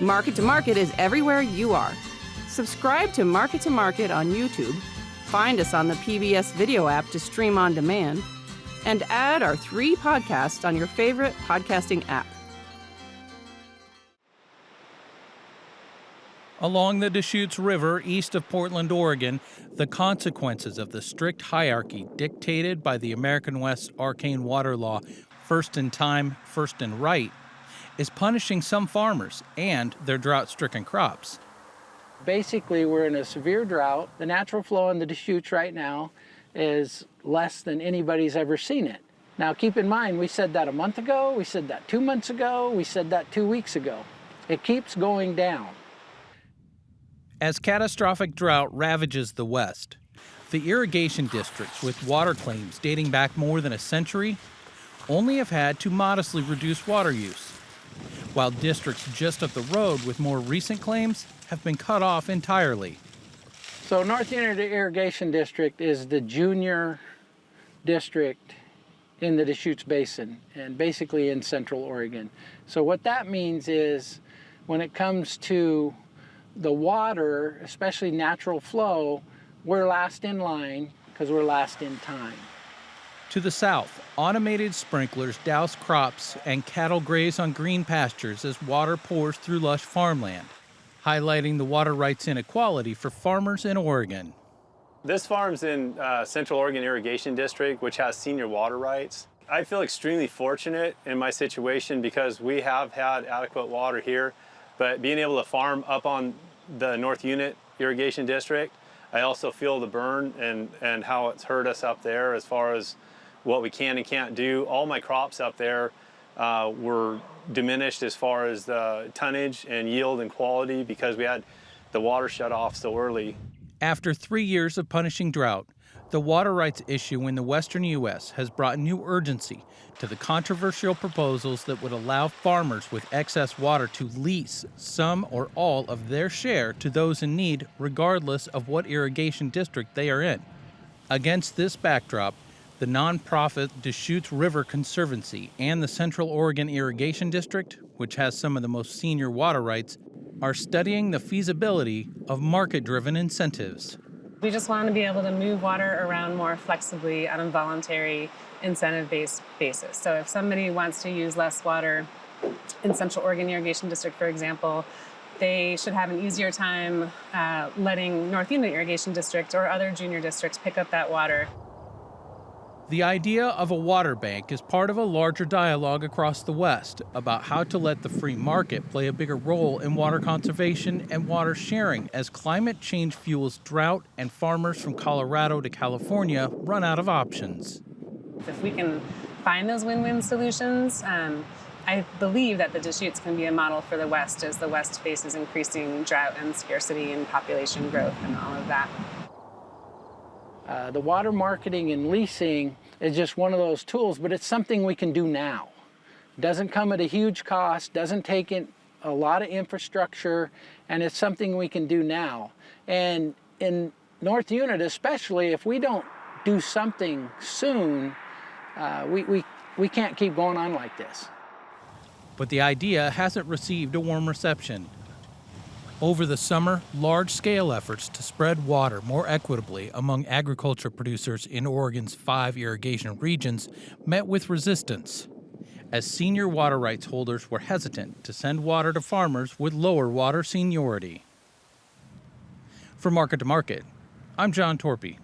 Market to Market is everywhere you are. Subscribe to Market on YouTube, find us on the PBS video app to stream on demand, and add our 3 podcasts on your favorite podcasting app. Along the Deschutes River east of Portland, Oregon, the consequences of the strict hierarchy dictated by the American West's arcane water law, first in time, first in right, is punishing some farmers and their drought-stricken crops. Basically, we're in a severe drought. The natural flow in the Deschutes right now is less than anybody's ever seen it. Now, keep in mind, we said that a month ago, we said that 2 months ago, we said that 2 weeks ago. It keeps going down. As catastrophic drought ravages the West, the irrigation districts with water claims dating back more than a century only have had to modestly reduce water use, while districts just up the road with more recent claims have been cut off entirely. So North Unity Irrigation District is the junior district in the Deschutes Basin and basically in Central Oregon. So what that means is when it comes to the water, especially natural flow, we're last in line because we're last in time. To the south, automated sprinklers douse crops and cattle graze on green pastures as water pours through lush farmland, highlighting the water rights inequality for farmers in Oregon. This farm's in Central Oregon Irrigation District, which has senior water rights. I feel extremely fortunate in my situation because we have had adequate water here, but being able to farm up on the North Unit Irrigation District, I also feel the burn and how it's hurt us up there as far as what we can and can't do. All my crops up there were diminished as far as the tonnage and yield and quality because we had the water shut off so early. After 3 years of punishing drought, the water rights issue in the western U.S. has brought new urgency to the controversial proposals that would allow farmers with excess water to lease some or all of their share to those in need, regardless of what irrigation district they are in. Against this backdrop, the nonprofit Deschutes River Conservancy and the Central Oregon Irrigation District, which has some of the most senior water rights, are studying the feasibility of market-driven incentives. We just want to be able to move water around more flexibly on a voluntary incentive-based basis. So if somebody wants to use less water in Central Oregon Irrigation District, for example, they should have an easier time letting North Unit Irrigation District or other junior districts pick up that water. The idea of a water bank is part of a larger dialogue across the West about how to let the free market play a bigger role in water conservation and water sharing as climate change fuels drought and farmers from Colorado to California run out of options. If we can find those win-win solutions, I believe that the Deschutes can be a model for the West as the West faces increasing drought and scarcity and population growth and all of that. The water marketing and leasing is just one of those tools, but it's something we can do now. It doesn't come at a huge cost, doesn't take in a lot of infrastructure, and it's something we can do now. And in North Unit especially, if we don't do something soon, we can't keep going on like this. But the idea hasn't received a warm reception. Over the summer, large-scale efforts to spread water more equitably among agriculture producers in Oregon's 5 irrigation regions met with resistance, as senior water rights holders were hesitant to send water to farmers with lower water seniority. For Market to Market, I'm John Torpy.